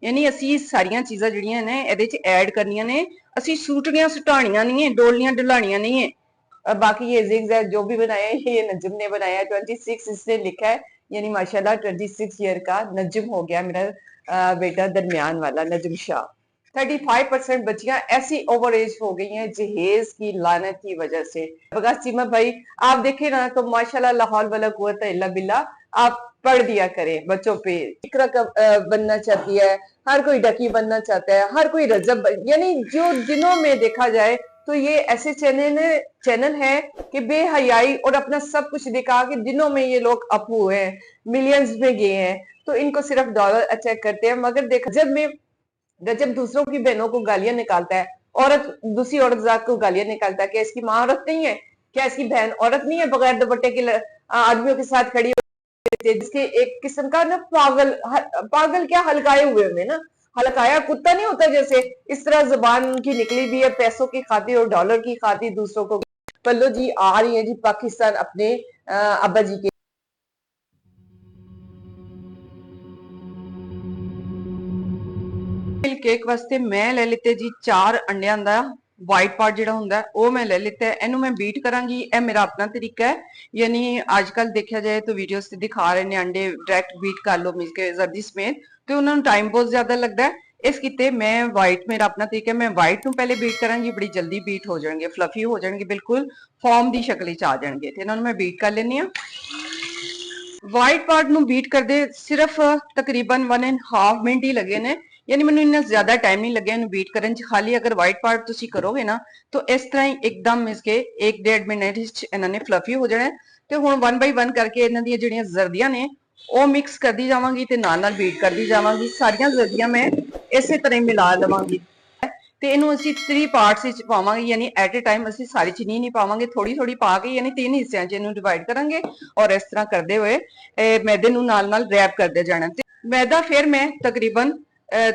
यानी असी सारियां चीजां जिहड़ियां ने इहदे च ऐड करनियां ने, असी सूटनियां सुटाणियां नहीं है, डोलियां डुलानियां नहीं है। बाकी ये जिग जो भी बनाया है ये नजम ने बनाया है, 26 इसने लिखा है, यानी माशाल्लाह 26 ईयर का नजम हो गया मेरा बेटा दरमियान वाला नजम शाह। 35% बच्चियां ऐसी ओवर एज हो गई हैं जहेज की लानत की वजह से। बगासीमा भाई आप देखें ना तो माशाल्लाह ला हौल वला कुव्वत इल्ला बिल्लाह आप पढ़ दिया करें बच्चों पे। इकरा का बनना चाहती है, हर कोई डकी बनना चाहता है, हर कोई रजब, यानी जो दिनों में देखा जाए तो ये ऐसे चैनल है कि बेहयाई और अपना सब कुछ दिखा के दिनों में ये लोग अप हुए हैं, मिलियंस में गए हैं। तो इनको सिर्फ डॉलर अटैक करते हैं, मगर देखा जब दूसरों की बहनों को गालियां निकालता है, औरत दूसरी औरत जात को गालियां निकालता है, क्या इसकी माँ औरत नहीं है? क्या इसकी बहन औरत नहीं है? बगैर दुपट्टे के आदमियों के साथ खड़ी होती है, जिसके एक किस्म का ना पागल क्या हलकाए हुए हमें ना, हलकाया कुत्ता नहीं होता जैसे, इस तरह जुबान की निकली भी है पैसों की खातिर और डॉलर की खातिर दूसरों को। पल्लो जी आ रही है जी पाकिस्तान अपने अब्बा जी के केक वास्ते मैं ले लेते जी 4 अंडियां दा वाइट पार्ट जिहड़ा हुंदा वो मैं ले लेता है। इनू मैं बीट करांगी, यह मेरा अपना तरीका है। यानी आजकल देखा जाए तो वीडियोस ते दिखा रहे ने अंडे डायरेक्ट बीट कर लो मिल के जर्दी समेत, तो उन्होंने टाइम बहुत ज्यादा लगता है। इस किते मैं वाइट, मेरा अपना तरीका है, मैं वाइट नू पहले बीट करांगी, बड़ी जल्दी बीट हो जाएंगे, फ्लफी हो जाएंगे, बिल्कुल फॉर्म की शक्ल च आ जाएंगे। तो इन्होंने मैं बीट कर लेनी है। वाइट पार्ट नू बीट करदे सिर्फ तकरीबन 1.5 मिनट ही लगे ने, यानी मैंने इन्ना ज्यादा टाइम नहीं लगे बीट करन च। खाली अगर वाइट पार्ट तुसी करोगे ना तो इस तरह ही एकदम इसके 1-1.5 मिनट इन्होंने फ्लफी हो जाना है। तो हुण 1 बाय 1 करके इन्हां दी जिहड़ियां जर्दियां ने ਉਹ मिक्स करती जावांगी ते नाल नाल बीट करती जावांगी। सारियां जर्दियां मैं इसे तरह मिला लवांगी ਤੇ ਇਹਨੂੰ ਅਸੀਂ 3 ਪਾਰਟਸ ਵਿੱਚ ਪਾਵਾਂਗੇ, ਯਾਨੀ ਐਟ ਅ ਟਾਈਮ ਅਸੀਂ ਸਾਰੀ ਚੀਨੀ ਨਹੀਂ ਪਾਵਾਂਗੇ, ਥੋੜੀ ਥੋੜੀ ਪਾ ਕੇ ਯਾਨੀ 3 ਹਿੱਸਿਆਂ 'ਚ ਇਹਨੂੰ ਡਿਵਾਈਡ ਕਰਾਂਗੇ ਔਰ ਇਸ ਤਰ੍ਹਾਂ ਕਰਦੇ ਹੋਏ ਮੈਦੇ ਨੂੰ ਨਾਲ ਨਾਲ ਰੈਪ ਕਰਦੇ ਜਾਣਾ। ਤੇ ਮੈਦਾ ਫਿਰ ਮੈਂ ਤਕਰੀਬਨ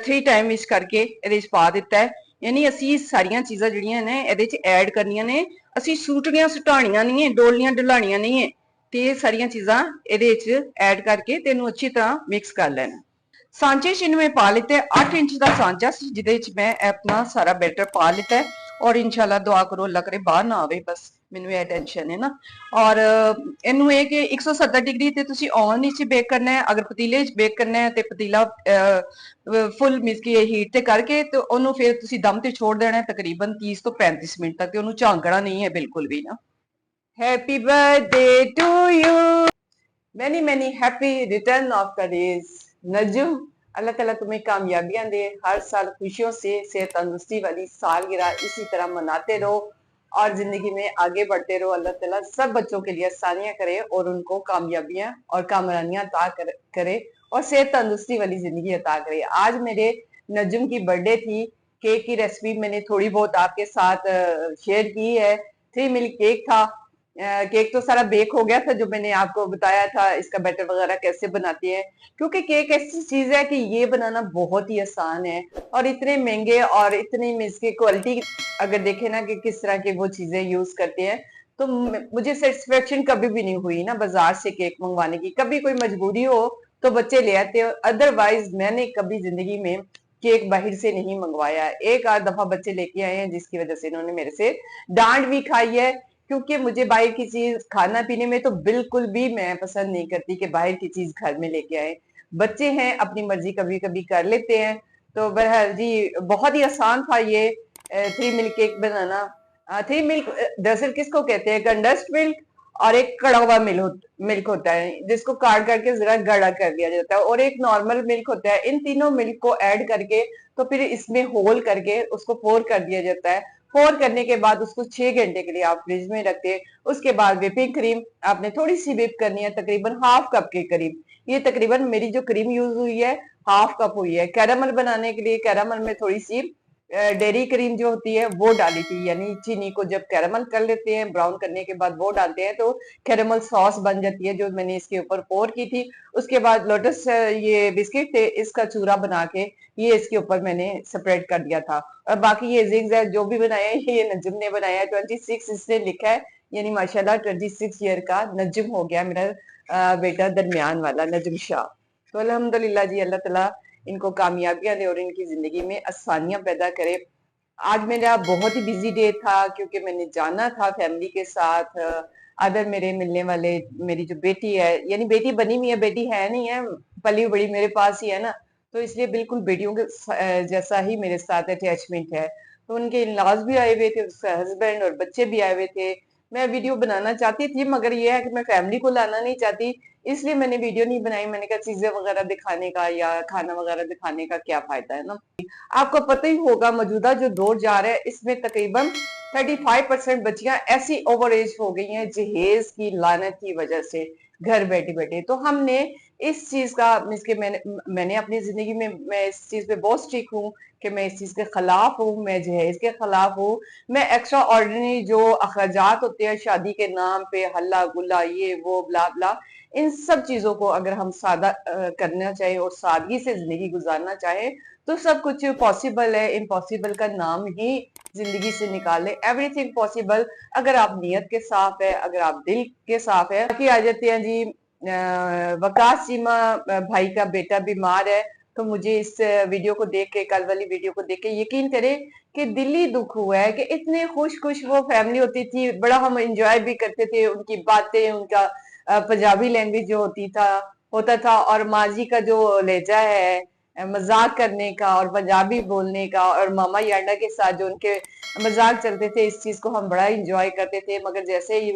3 ਟਾਈਮ ਵਿੱਚ ਕਰਕੇ ਇਹਦੇ ਵਿੱਚ ਪਾ ਦਿੱਤਾ ਹੈ। यानी असी सारियां चीजां जिहड़ियां ने ਇਹਦੇ ਚ ऐड करनियां ने, ਅਸੀਂ सूटनियां सुटाणियां नहीं है, डोलियां डुलाणियां नहीं है। ਤੇ ਇਹ ਸਾਰੀਆਂ ਚੀਜ਼ਾਂ ਇਹਦੇ ਵਿੱਚ ਐਡ ਕਰਕੇ ਤੇ ਇਹਨੂੰ ਅੱਛੀ ਤਰ੍ਹਾਂ ਮਿਕਸ ਕਰ ਲੈਣਾ। सांचे च मैं पा लिता है 8 इंच का सांचा जिदे मैं अपना सारा बैटर पा लिता है। और इंशाल्लाह दुआ करो अल्लाह करे बाहर ना आवे, बस मैनू यह टेंशन है ना। और इनू ये कि 170 डिग्री ते तुसी ओवन विच बेक करना है। अगर पतीले च बेक करना है तो पतीला फुल मिसकी हीट ते करके तो ओनू फिर तुसी दम ते छोड़ देना है तकरीबन 30 तो 35 मिनट तक, ओनू झांकना नहीं है बिल्कुल भी ना। Happy birthday to you, many many happy return of the days Najam. अल्लाह ताला तुम्हें कामयाबियां दे, हर साल खुशियों से सेहत तंदुरुस्ती वाली सालगिरह इसी तरह मनाते रहो और जिंदगी में आगे बढ़ते रहो। अल्लाह ताला सब बच्चों के लिए आसानियां करे और उनको कामयाबियां और कामरानियां अता करे और सेहत तंदुरुस्ती वाली जिंदगी अता करे। आज मेरे नजम की बर्थडे थी, केक की रेसिपी मैंने थोड़ी बहुत आपके साथ शेयर की है। 3 मिल्क केक था। केक तो सारा बेक हो गया था जो मैंने आपको बताया था, इसका बैटर वगैरह कैसे बनाती है, क्योंकि केक ऐसी चीज है कि ये बनाना बहुत ही आसान है और इतने महंगे और इतनी इसकी क्वालिटी अगर देखे ना कि किस तरह के वो चीजें यूज करते हैं, तो मुझे सेटिस्फेक्शन कभी भी नहीं हुई ना बाजार से केक मंगवाने की। कभी कोई मजबूरी हो तो बच्चे ले आते हो, अदरवाइज मैंने कभी जिंदगी में केक बाहर से नहीं मंगवाया। एक आध दफा बच्चे लेके आए हैं जिसकी वजह से इन्होंने मेरे से डांट भी खाई है, क्योंकि मुझे बाहर की चीज खाना पीने में तो बिल्कुल भी मैं पसंद नहीं करती कि बाहर की चीज घर में लेके आए। बच्चे हैं अपनी मर्जी कभी कभी कर लेते हैं। तो बहरहाल जी बहुत ही आसान था ये 3 मिल्क केक बनाना। 3 मिल्क दरअसल किसको कहते हैं, कंडेंस्ड मिल्क और एक कड़ा हुआ मिल्क होता है जिसको काट करके जरा गाढ़ा कर दिया जाता है, और एक नॉर्मल मिल्क होता है। इन तीनों मिल्क को ऐड करके तो फिर इसमें होल करके उसको पोर कर दिया जाता है। पोर करने के बाद उसको 6 घंटे के लिए आप फ्रिज में रखते हैं। उसके बाद व्हिपिंग क्रीम आपने थोड़ी सी व्हिप करनी है, तकरीबन हाफ कप के करीब। ये तकरीबन मेरी जो क्रीम यूज हुई है हाफ कप हुई है। कैरामल बनाने के लिए कैरामल में थोड़ी सी डेयरी क्रीम जो होती है वो डाली थी, यानी चीनी को जब कैरामल कर लेते हैं ब्राउन करने के बाद वो डालते हैं तो कैरामल सॉस बन जाती है, जो मैंने इसके ऊपर पोर की थी। उसके बाद लोटस ये बिस्किट थे इसका चूरा बना के ये इसके ऊपर मैंने सेपरेट कर दिया था। और बाकी ये जिग जो भी बनाया है ये नजम ने बनाया है, 26 इसने लिखा है, यानी माशाल्लाह 26 ईयर का नजम हो गया मेरा बेटा दरमियान वाला नजम शाह। तो अल्हम्दुलिल्लाह जी, अल्लाह ताला इनको कामयाबियां दे और इनकी जिंदगी में आसानियां पैदा करे। आज मेरा बहुत ही बिजी डे था क्योंकि मैंने जाना था फैमिली के साथ अदर मेरे मिलने वाले, मेरी जो बेटी है, यानी बेटी बनी हुई है, बेटी है नहीं है, पली बड़ी मेरे पास ही है ना, तो इसलिए बिल्कुल बेटियों के जैसा ही मेरे साथ अटैचमेंट है। तो उनके इन-लॉज भी आए हुए थे, उसका हस्बैंड और बच्चे भी आए हुए थे। मैं वीडियो बनाना चाहती थी मगर ये है कि मैं फैमिली को लाना नहीं चाहती, इसलिए मैंने वीडियो नहीं बनाई। मैंने कहा चीजें वगैरह दिखाने का या खाना वगैरह दिखाने का क्या फायदा है ना। आपको पता ही होगा मौजूदा जो दौर जा रहा है इसमें तकरीबन 35% बच्चियां ऐसी ओवर एज हो गई हैं जहेज की लानत की वजह से, घर बैठे बैठे। तो हमने इस चीज का इसके मैंने अपनी जिंदगी में मैं इस चीज पे बहुत स्ट्रिक हूँ कि मैं इस चीज के खिलाफ हूँ, मैं जहेज के खिलाफ हूँ। मैं एक्स्ट्रा ऑर्डिनरी जो अखराजात होते हैं शादी के नाम पे, हल्ला गुल्ला ये वो ब्ला ब्ला, इन सब चीजों को अगर हम सादा करना चाहे और सादगी से जिंदगी गुजारना चाहे तो सब कुछ पॉसिबल है। इम्पॉसिबल का नाम ही जिंदगी से निकाले, एवरीथिंग पॉसिबल अगर आप नीयत के साफ है, अगर आप दिल के साफ है। बाकी आ जाते हैं जी, वकास चीमा भाई का बेटा बीमार है, तो मुझे इस वीडियो को देख के, कल वाली वीडियो को देख के यकीन करें कि दिल ही दुख हुआ है कि इतने खुश खुश वो फैमिली होती थी, बड़ा हम एंजॉय भी करते थे, उनकी बातें, उनका पंजाबी लैंग्वेज जो होता था, और माजी का जो लहजा है मजाक करने का और पंजाबी बोलने का, और मामा याडा के साथ जो उनके मजाक चलते थे, इस चीज को हम बड़ा इंजॉय करते थे। मगर जैसे ही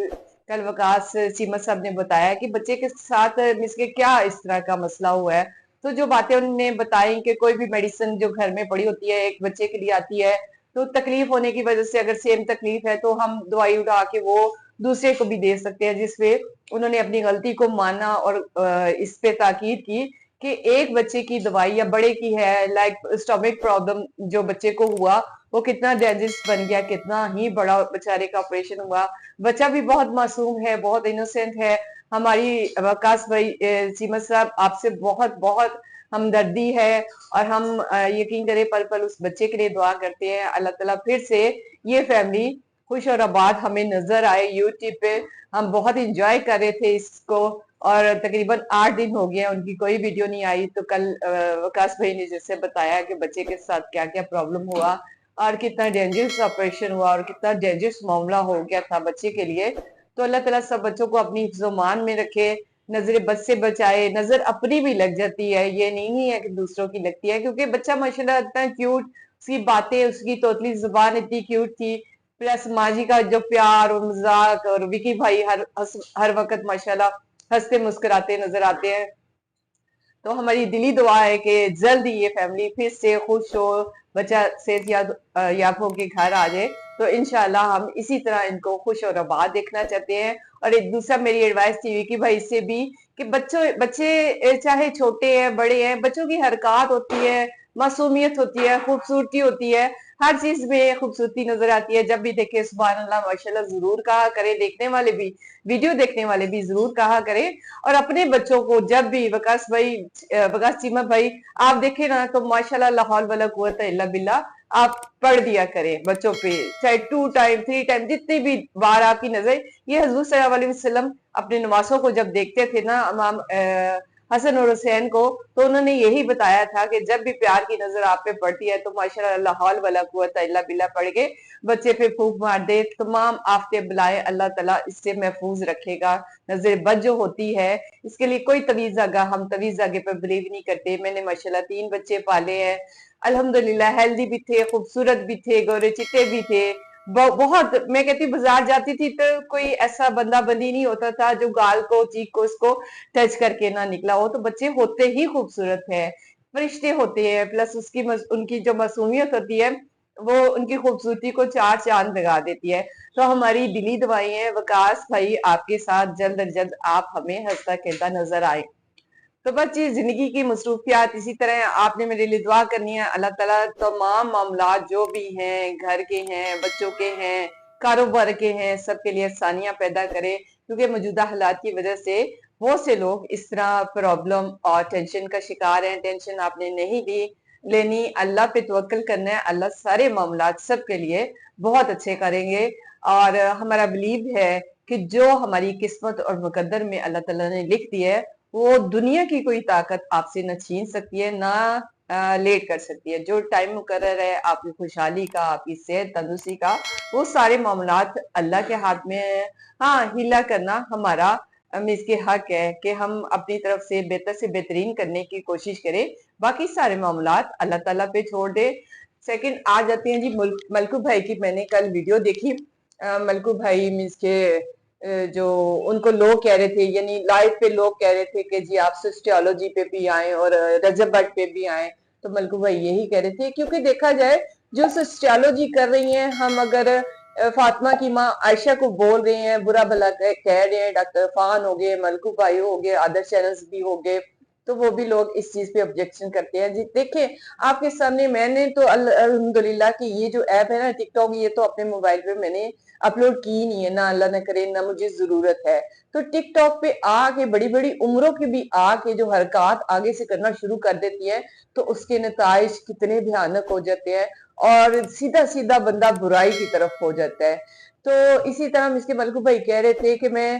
कल वकास सीमत साहब ने बताया कि बच्चे के साथ मिस के क्या इस तरह का मसला हुआ है, तो जो बातें उन्होंने बताई कि कोई भी मेडिसिन जो घर में पड़ी होती है एक बच्चे के लिए आती है, तो तकलीफ होने की वजह से अगर सेम तकलीफ है तो हम दवाई उठा के वो दूसरे को भी दे सकते हैं, जिसपे उन्होंने अपनी गलती को माना और इस पे ताकीद की कि एक बच्चे की दवाई या बड़े की है, लाइक स्टोमिक प्रॉब्लम जो बच्चे को हुआ वो कितना डेंजरस बन गया, कितना ही बड़ा बेचारे का ऑपरेशन हुआ। बच्चा भी बहुत मासूम है, बहुत इनोसेंट है। हमारी वकास भाई सीमत साहब आपसे बहुत बहुत हमदर्दी है, और हम यकीन करें पल पल उस बच्चे के लिए दुआ करते हैं। अल्लाह ताला फिर से ये फैमिली खुश और आबाद हमें नजर आए। यूट्यूब पे हम बहुत इंजॉय कर रहे थे इसको, और तकरीबन 8 दिन हो गए उनकी कोई वीडियो नहीं आई। तो कल वकास भाई ने जैसे बताया कि बच्चे के साथ क्या क्या प्रॉब्लम हुआ और कितना डेंजरस ऑपरेशन हुआ और कितना डेंजरस मामला हो गया था बच्चे के लिए। तो अल्लाह ताला सब बच्चों को अपनी हिफ्ज़-ओ-मान में रखे, नजर बद से बचाए। नजर अपनी भी लग जाती है, ये नहीं है कि दूसरों की लगती है, क्योंकि बच्चा माशाल्लाह इतना क्यूट, उसकी बातें, उसकी तोतली जुबान इतनी क्यूट थी, प्लस माजी का जो प्यार और मजाक, और विकी भाई हर वक्त माशाल्लाह हंसते मुस्कुराते नजर आते हैं। तो हमारी दिली दुआ है कि जल्द ही ये फैमिली फिर से खुश हो, बच्चा सेहत याब होके घर आ जाए। तो इंशाल्लाह हम इसी तरह इनको खुश और आबाद देखना चाहते हैं। और एक दूसरा मेरी एडवाइस थी कि भाई इससे भी कि बच्चे चाहे छोटे हैं बड़े हैं, बच्चों की हरकत होती है, मासूमियत होती है, खूबसूरती होती है, हर चीज में खूबसूरती नजर आती है। जब भी देखे सुभान अल्लाह माशाल्लाह जरूर कहा करे, देखने वाले भी, वीडियो देखने वाले भी जरूर कहा करे। और अपने बच्चों को जब भी वकास चीमा भाई आप देखे ना तो माशाल्लाह ला हौल वला कुव्वत इल्ला बिल्लाह आप पढ़ दिया करें बच्चों पे, चाहे 2 टाइम 3 टाइम जितनी भी बार आपकी नजर। ये हजूर सल्लल्लाहु अलैहि वसल्लम अपने नवासों को जब देखते थे ना, इमाम हसन और हुसैन को, तो उन्होंने यही बताया था कि जब भी प्यार की नजर आप पे पड़ती है तो माशाल्लाह ला हौल वला कुव्वत इल्ला बिल्लाह पढ़ के बच्चे पे फूंक मार दे, तमाम आफते बलाएं अल्लाह ताला इससे महफूज रखेगा। नजर बद जो होती है इसके लिए कोई तवीज आगा, हम तवीज आगे पर बिलीव नहीं करते। मैंने माशाल्लाह 3 बच्चे पाले हैं, अल्हम्दुलिल्लाह, हेल्दी भी थे, खूबसूरत भी थे, गोरे चिट्टे भी थे। बहुत, मैं कहती बाजार जाती थी तो कोई ऐसा बंदा बंदी नहीं होता था जो गाल को, चीख को, इसको टच करके ना निकला हो। तो बच्चे होते ही खूबसूरत है, फरिश्ते होते हैं, प्लस उनकी जो मासूमियत होती है वो उनकी खूबसूरती को 4 चांद लगा देती है। तो हमारी दिली दुआएं हैं वकास भाई आपके साथ, जल्द अज जल्द आप हमें हंसता खेलता नजर आए। तो बस ये जिंदगी की मसरूफियात इसी तरह आपने मेरे लिए दुआ करनी है। अल्लाह ताला तमाम मामलात जो भी हैं, घर के हैं, बच्चों के हैं, कारोबार के हैं, सबके लिए आसानियां पैदा करे, क्योंकि मौजूदा हालात की वजह से बहुत से लोग इस तरह प्रॉब्लम और टेंशन का शिकार हैं। टेंशन आपने नहीं ली लेनी, अल्लाह पे तवक्कल करना है, अल्लाह सारे मामलात सबके लिए बहुत अच्छे करेंगे। और हमारा बिलीव है कि जो हमारी किस्मत और मुकद्दर में अल्लाह ताला ने लिख दिया है वो दुनिया की कोई ताकत आपसे न छीन सकती है, ना लेट कर सकती है। जो टाइम मुकर्रर है आपकी खुशहाली का, आपकी सेहत तंदुरुस्ती का, वो सारे मामलात अल्लाह के हाथ में है। हाँ, हिला करना हमारा इसके हक है कि हम अपनी तरफ से बेहतर से बेहतरीन करने की कोशिश करें, बाकी सारे मामलात अल्लाह ताला पे छोड़ दे। सेकंड आ जाते हैं जी मलकू भाई की। मैंने कल वीडियो देखी, मलकू भाई मीन्स के जो उनको लोग कह रहे थे, यानी लाइव पे लोग कह रहे थे कि जी आप सिस्टोलॉजी पे भी आए और रजब भट्ट पे भी आए। तो मलकू भाई यही कह रहे थे, क्योंकि देखा जाए जो सिस्टोलॉजी कर रही हैं, हम अगर फातिमा की माँ आयशा को बोल रहे हैं, बुरा भला कह रहे हैं, डॉक्टर इरफान हो गए, मलकू भाई हो गए, अदर चैनल्स भी हो गए, तो वो भी लोग इस चीज पे ऑब्जेक्शन करते हैं। जी देखें, आपके सामने मैंने तो अल्हम्दुलिल्लाह कि ये जो ऐप है ना टिकटॉक, ये तो अपने मोबाइल पे मैंने अपलोड की नहीं है, ना अल्लाह न करे, ना मुझे जरूरत है। तो टिकटॉक पे आके बड़ी बड़ी उम्रों की भी आके जो हरकत आगे से करना शुरू कर देती है, तो उसके नताइज कितने भयानक हो जाते हैं और सीधा सीधा बंदा बुराई की तरफ हो जाता है। तो इसी तरह मिसके मलकू भाई कह रहे थे कि मैं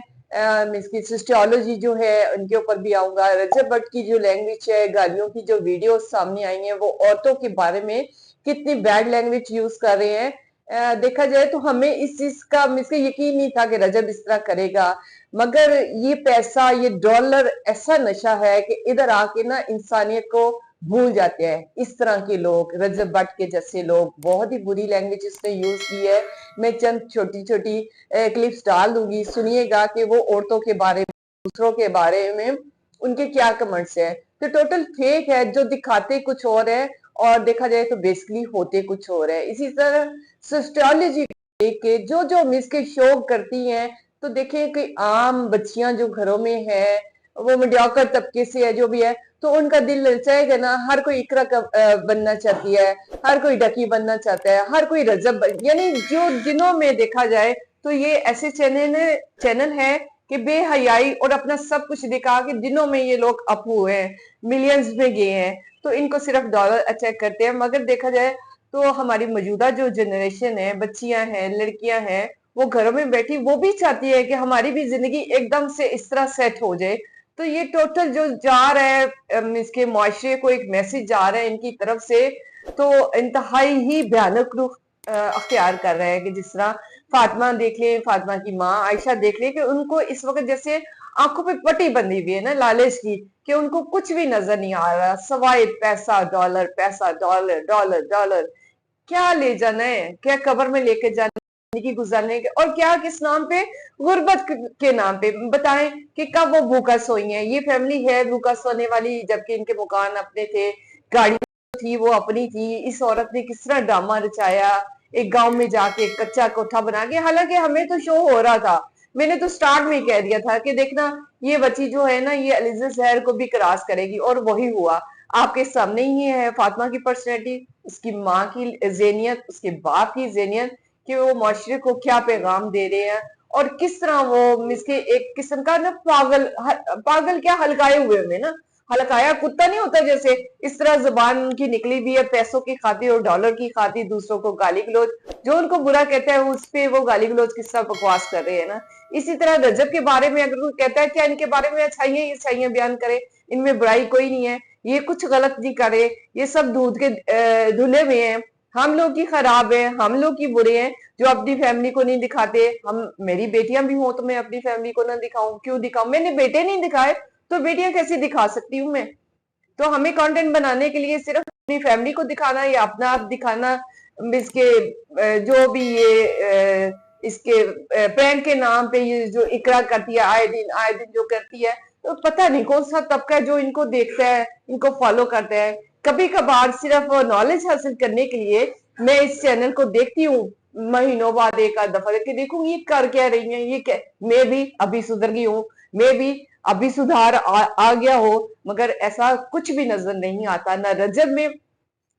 इसकी सिस्टोलॉजी जो है उनके ऊपर भी आऊंगा। रजब भट्ट की जो लैंग्वेज है, गालियों की जो वीडियो सामने आई है, वो औरतों के बारे में कितनी बैड लैंग्वेज यूज कर रहे हैं। देखा जाए तो हमें इस चीज का मिसके यकीन नहीं था कि रजब इस तरह करेगा, मगर ये पैसा, ये डॉलर ऐसा नशा है कि इधर आके ना इंसानियत को भूल जाते हैं। इस तरह के लोग, रजब भट्ट के जैसे लोग, बहुत ही बुरी लैंग्वेज इसने यूज की है। मैं चंद छोटी छोटी क्लिप्स डाल दूंगी, सुनिएगा कि वो औरतों के बारे में, दूसरों के बारे में उनके क्या कमेंट्स हैं। तो टोटल फेक है, जो दिखाते कुछ और है और देखा जाए तो बेसिकली होते कुछ और है। इसी तरह सोशियोलॉजी देख के जो जो मिस के शो करती हैं, तो देखें कि आम बच्चियां जो घरों में है, वो मीडियोकर तबके से है, जो भी है, तो उनका दिल ललचाएगा ना। हर कोई इकरा का बनना चाहती है, हर कोई डकी बनना चाहता है, हर कोई रजब, यानी जो दिनों में देखा जाए तो ये ऐसे चैनल है कि बेहयाई और अपना सब कुछ दिखा के दिनों में ये लोग अप हुए हैं, मिलियंस में गए हैं। तो इनको सिर्फ डॉलर अटैक करते हैं। मगर देखा जाए तो हमारी मौजूदा जो जनरेशन है, बच्चियां हैं, लड़कियां हैं, वो घरों में बैठी वो भी चाहती है कि हमारी भी जिंदगी एकदम से इस तरह सेट हो जाए। तो ये टोटल जो जा रहा है, इसके मुआशरे को एक मैसेज जा रहा है इनकी तरफ से, तो इंतहाई ही भयानक रुख अख्तियार कर रहे हैं। कि जिस तरह फातिमा देख ले, फातिमा की माँ आयशा देख ले, कि उनको इस वक्त जैसे आंखों पे पट्टी बंधी हुई है ना लालच की, कि उनको कुछ भी नजर नहीं आ रहा सवाए पैसा डॉलर, पैसा डॉलर, डॉलर डॉलर। क्या ले जाना है, क्या कब्र में लेके जाना, जिंदगी गुजारने के, और क्या किस नाम पे, गुर्बत के नाम पे। बताएं कि कब वो भूखा सोई है। ये फैमिली है भूखा सोने वाली, जबकि इनके मकान अपने थे, गाड़ी थी वो अपनी थी। इस औरत ने किस तरह ड्रामा रचाया, एक गांव में जाके एक कच्चा कोठा बना के। हालांकि हमें तो शो हो रहा था, मैंने तो स्टार्ट में ही कह दिया था कि देखना ये बच्ची जो है ना, ये अलीजा जहर को भी क्रॉस करेगी, और वही हुआ। आपके सामने ही है फातिमा की पर्सनैलिटी, उसकी माँ की जेनियत, उसके बाप की जेनियत, कि वो माशरे को क्या पैगाम दे रहे हैं, और किस तरह वो इसके एक किस्म का ना पागल क्या हलकाए हुए में ना, हलकाया कुत्ता नहीं होता जैसे, इस तरह जुबान उनकी निकली भी है पैसों की खातिर और डॉलर की खातिर। दूसरों को गाली गलौज, जो उनको बुरा कहता है उस पे वो गाली गलौज किस तरह बकवास कर रहे हैं ना। इसी तरह रजब के बारे में अगर कोई कहता है क्या इनके बारे में अच्छाइयां ही अच्छाइयां बयान करे, इनमें बुराई कोई नहीं है, ये कुछ गलत नहीं करे, ये सब दूध के धुले हुए हैं। हम लोग की खराब है, हम लोग की बुरे हैं जो अपनी फैमिली को नहीं दिखाते। हम, मेरी बेटियां भी हो तो मैं अपनी फैमिली को ना दिखाऊं, क्यों दिखाऊं? मैंने बेटे नहीं दिखाए तो बेटियां कैसे दिखा सकती हूँ मैं? तो हमें कंटेंट बनाने के लिए सिर्फ अपनी फैमिली को दिखाना या अपना आप दिखाना, इसके जो भी ये इसके प्रैंक के नाम पे ये जो इकरा करती है, आए दिन जो करती है, तो पता नहीं कौन सा तबका है जो इनको देखता है, इनको फॉलो करता है। कभी कभार सिर्फ नॉलेज हासिल करने के लिए मैं इस चैनल को देखती हूँ, महीनों बाद एक आध दफा देख देखूंगी ये कर क्या रही है, ये क्या, मैं भी अभी सुधर गई हूँ, मैं भी अभी सुधार आ गया हो। मगर ऐसा कुछ भी नजर नहीं आता। ना रजब में,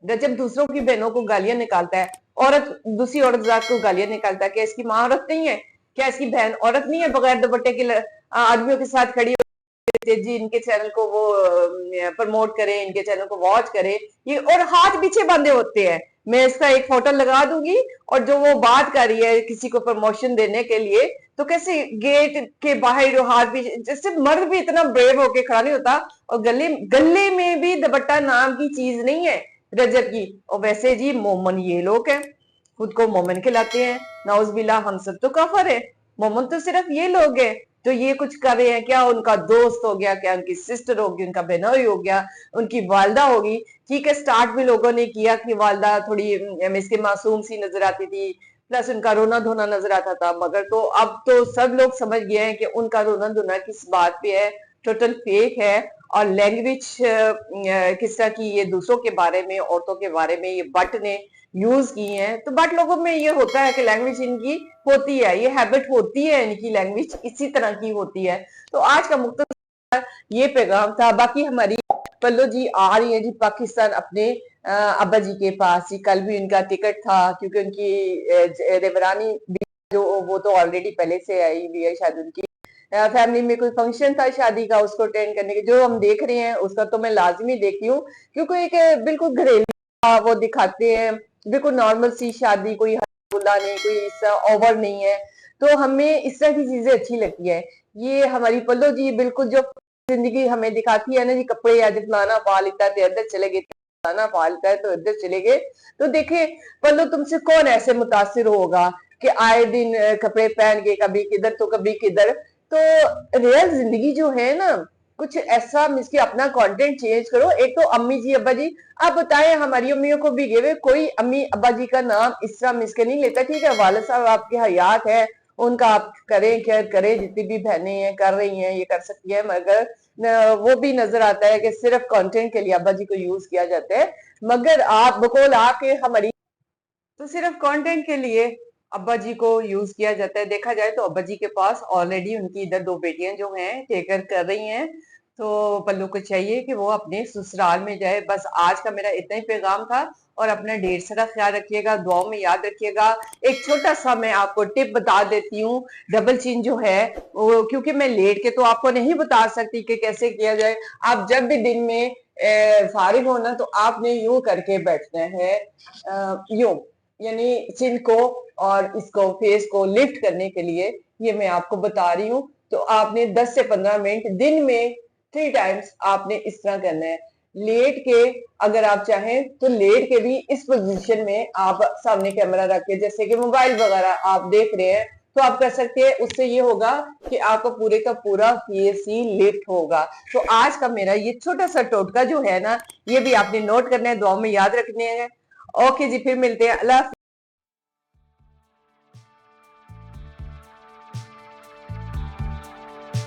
रजब दूसरों की बहनों को गालियां निकालता है, औरत दूसरी औरत जात को गालियां निकालता है। क्या इसकी माँ औरत नहीं है? क्या इसकी बहन औरत नहीं है? बगैर दुपट्टे के आदमियों के साथ खड़ी जी, इनके चैनल को वो प्रमोट करे, इनके चैनल को वॉच करे, ये और हाथ पीछे बांधे होते हैं। मैं इसका एक फोटो लगा दूंगी, और जो वो बात कर रही है किसी को प्रमोशन देने के लिए, तो कैसे गेट के बाहर हाथ भी, जैसे मर्द भी इतना ब्रेव होके खड़ा नहीं होता। और गले गले में भी दुपट्टा नाम की चीज नहीं है रजत की। और वैसे जी मोमन ये लोग हैं, खुद को मोमन कहलाते हैं, नाउज़ हम सब तो काफर है, मोमन तो सिर्फ ये लोग हैं तो ये कुछ कर रहे हैं। क्या उनका दोस्त हो गया, क्या उनकी सिस्टर होगी, उनका बहनोई हो गया, उनकी वालदा होगी। ठीक है, स्टार्ट में लोगों ने किया कि वालदा थोड़ी इसके मासूम सी नजर आती थी, प्लस उनका रोना धोना नजर आता था, मगर तो अब तो सब लोग समझ गए हैं कि उनका रोना धोना किस बात पे है, टोटल फेक है। और लैंग्वेज किस तरह की ये दूसरों के बारे में, औरतों के बारे में ये बट ने यूज की है। तो बट लोगों में ये होता है कि लैंग्वेज इनकी होती है, ये हैबिट होती है, इनकी लैंग्वेज इसी तरह की होती है। तो आज का मुख्तसर ये पैगाम था। बाकी हमारी पल्लो जी आ रही है जी पाकिस्तान अपने अब्बा जी के पास जी। कल भी उनका टिकट था, क्योंकि उनकी रेवरानी जो वो तो ऑलरेडी पहले से आई हुई है, शायद उनकी फैमिली में कोई फंक्शन था शादी का, उसको अटेंड करने के जो हम देख रहे हैं उसका तो मैं लाजमी देखती हूँ, क्योंकि एक बिल्कुल घरेलू वो दिखाते हैं, बिल्कुल नॉर्मल सी शादी, कोई हल्ला नहीं, कोई इसका ओवर नहीं है। तो हमें इस तरह की चीजें अच्छी लगती है। ये हमारी पल्लो जी बिल्कुल जो जिंदगी हमें दिखाती है ना जी, कपड़े आज फलाना पा लेता है इधर चले गए, फलाना पा लेता है तो इधर चले गए। तो देखे पल्लो, तुमसे कौन ऐसे मुतासिर होगा कि आए दिन कपड़े पहन के कभी किधर तो कभी किधर। तो रियल जिंदगी जो है ना, कुछ ऐसा मिसके अपना कंटेंट चेंज करो। एक तो अम्मी जी अब्बा जी, आप बताएं हमारी अम्मियों को भी गिवे कोई अम्मी अब्बा जी का नाम इस तरह मिसके नहीं लेता। ठीक है, वालिद साहब आपके हयात है, उनका आप करें केयर करें, जितनी भी बहनें हैं कर रही हैं, ये कर सकती है, मगर वो भी नजर आता है कि सिर्फ कंटेंट के लिए अब्बा जी को यूज किया जाता है। मगर आप बकौल आके हमारी तो सिर्फ कंटेंट के लिए अब्बा जी को यूज किया जाता है। देखा जाए तो अब्बा जी के पास ऑलरेडी उनकी इधर दो बेटियां जो हैं टेकर कर रही हैं, तो पल्लू को चाहिए कि वो अपने ससुराल में जाए। बस आज का मेरा इतना ही पैगाम था। और अपना ढेर सारा ख्याल रखिएगा, दुआओं में याद रखिएगा। एक छोटा सा मैं आपको टिप बता देती हूँ, डबल चिन जो है वो, क्योंकि मैं लेट के तो आपको नहीं बता सकती कि कैसे किया जाए। आप जब भी दिन में फारिग होना तो आपने यूं करके बैठना है, यूं, यानी चिन को और इसको फेस को लिफ्ट करने के लिए ये मैं आपको बता रही हूँ। तो आपने 10 से 15 मिनट दिन में 3 टाइम्स आपने इस तरह करना है। लेट के अगर आप चाहें तो लेट के भी इस पोजीशन में आप सामने कैमरा रख के, जैसे कि मोबाइल वगैरह आप देख रहे हैं, तो आप कर सकते हैं। उससे ये होगा कि आपका पूरे का पूरा फेस ही लिफ्ट होगा। तो आज का मेरा ये छोटा सा टोटका जो है ना, ये भी आपने नोट करना है, दुआ में याद रखने हैं। ओके जी, फिर मिलते हैं। अल्लाह।